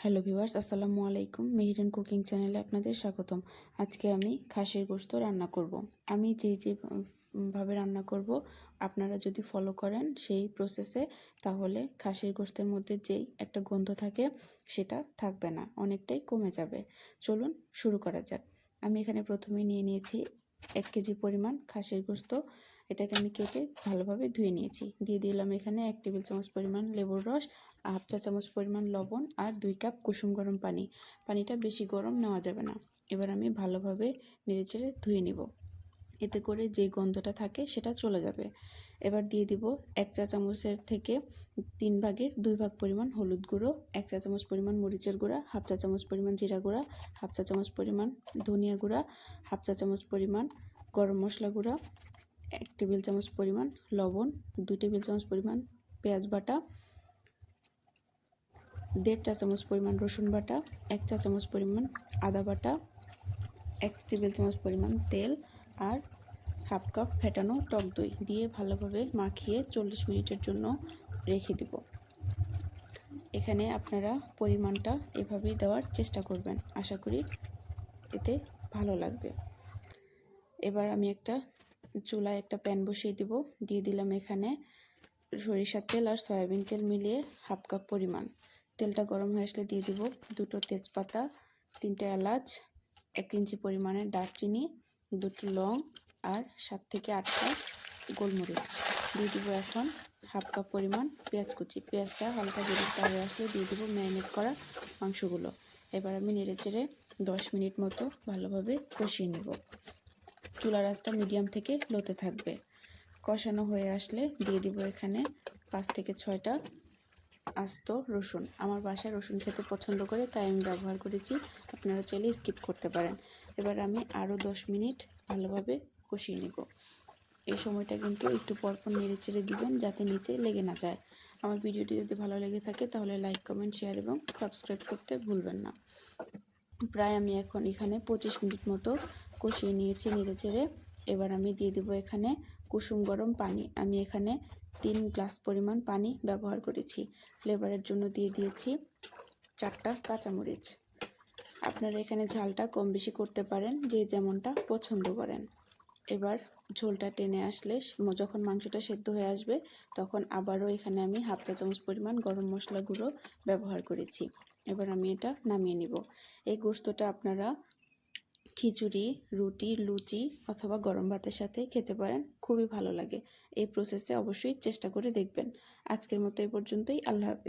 Hello viewers, আসসালামু আলাইকুম। মেহিরান cooking চ্যানেলে আপনাদের স্বাগতম। আজকে আমি খাসির গোশত রান্না করব। আমি ভাবে রান্না করব আপনারা যদি ফলো করেন সেই প্রসেসে, তাহলে খাসির গোশতের মধ্যে যেই একটা গন্ধ থাকে সেটা থাকবে না, অনেকটাই কমে যাবে। চলুন শুরু করা যাক। আমি এখানে প্রথমে নিয়ে নিয়েছি 1 কেজি পরিমাণ খাসির গোশত। এটাকে আমি কেটে ভালোভাবে ধুয়ে নিয়েছি। দিয়ে দিলাম এখানে 1 টেবিল চামচ পরিমাণ লেবুর রস, 1/2 চা চামচ পরিমাণ লবণ আর 2 কাপ কুসুম গরম পানি। পানিটা বেশি গরম নেওয়া যাবে না। এবার আমি ভালোভাবে নেড়েচেড়ে ধুয়ে নিব, এতে করে যে গন্ধটা থাকে সেটা চলে যাবে। এবার দিয়ে দিব 1 চা চামচের থেকে 3 ভাগের 2 ভাগ পরিমাণ হলুদ গুঁড়ো, 1 চা চামচ পরিমাণ মরিচের গুঁড়া, 1/2 চা চামচ পরিমাণ জিরা গুঁড়া, 1/2 চা চামচ পরিমাণ ধনিয়া গুঁড়া, 1/2 চা চামচ পরিমাণ গরম মশলা গুঁড়া, 1 টেবিল চামচ পরিমাণ লবণ, 2 টেবিল চামচ পরিমাণ পেঁয়াজ বাটা, 1.5 চা চামচ পরিমাণ রসুন বাটা, 1 চা চামচ পরিমাণ আদা বাটা, 1 টেবিল চামচ পরিমাণ তেল আর 1/2 কাপ ফেটানো টক দই দিয়ে ভালোভাবে মাখিয়ে 40 মিনিটের জন্য রেখে দিব। এখানে আপনারা পরিমাণটা এভাবেই দেওয়ার চেষ্টা করবেন, আশা করি এতে ভালো লাগবে। এবার আমি চুলায় একটা প্যান বসিয়ে দিব। দিয়ে দিলাম এখানে সরিষার তেল আর সয়াবিন তেল মিলিয়ে 1/2 কাপ পরিমাণ। তেলটা গরম হয়ে আসলে দিয়ে দিব 2টো তেজপাতা, 3টে এলাচ, 1 ইঞ্চি পরিমাণের দারচিনি, 2টো লং আর 7 থেকে 8টা গোলমরিচ। দিয়ে দিব এখন 1/2 কাপ পরিমাণ পেঁয়াজ কুচি। পেঁয়াজটা হালকা বেরেস্তা হয়ে আসলে দিয়ে দিব ম্যারিনেট করা মাংসগুলো। এবার আমি নেড়েচেড়ে 10 মিনিট মতো ভালোভাবে কষিয়ে নেব। চুলার আঁচটা মিডিয়াম থেকে লোতে থাকবে। কষানো হয়ে আসলে দিয়ে দিব এখানে 5 থেকে 6টা আস্ত রসুন। আমার বাসায় রসুন খেতে পছন্দ করে, তাই আমি ব্যবহার করেছি, আপনারা চাইলে স্কিপ করতে পারেন। এবার আমি আরও 10 মিনিট ভালোভাবে কষিয়ে নেব। এই সময়টা কিন্তু একটু পরপর নেড়ে চেড়ে দিবেন যাতে নিচে লেগে না যায়। আমার ভিডিওটি যদি ভালো লেগে থাকে তাহলে লাইক, কমেন্ট, শেয়ার এবং সাবস্ক্রাইব করতে ভুলবেন না। প্রায় আমি এখন এখানে 25 মিনিট মতো কষিয়ে নিয়েছি নেড়ে চেড়ে। এবার আমি দিয়ে দেবো এখানে কুসুম গরম পানি। আমি এখানে 3 গ্লাস পরিমাণ পানি ব্যবহার করেছি। ফ্লেভারের জন্য দিয়ে দিয়েছি 4টা কাঁচামরিচ। আপনারা এখানে ঝালটা কম বেশি করতে পারেন, যে যেমনটা পছন্দ করেন। এবার ঝোলটা টেনে আসলে, যখন মাংসটা সেদ্ধ হয়ে আসবে, তখন আবারও এখানে আমি 1/2 চা চামচ পরিমাণ গরম মশলা গুঁড়ো ব্যবহার করেছি। এবার আমি এটা নামিয়ে নিব। এই গোশতটা আপনারা খিচুড়ি, রুটি, লুচি অথবা গরম ভাতের সাথে খেতে পারেন, খুবই ভালো লাগে। এই প্রসেসে অবশ্যই চেষ্টা করে দেখবেন। আজকের মতো এই পর্যন্তই। আল্লাহ হাফেজ।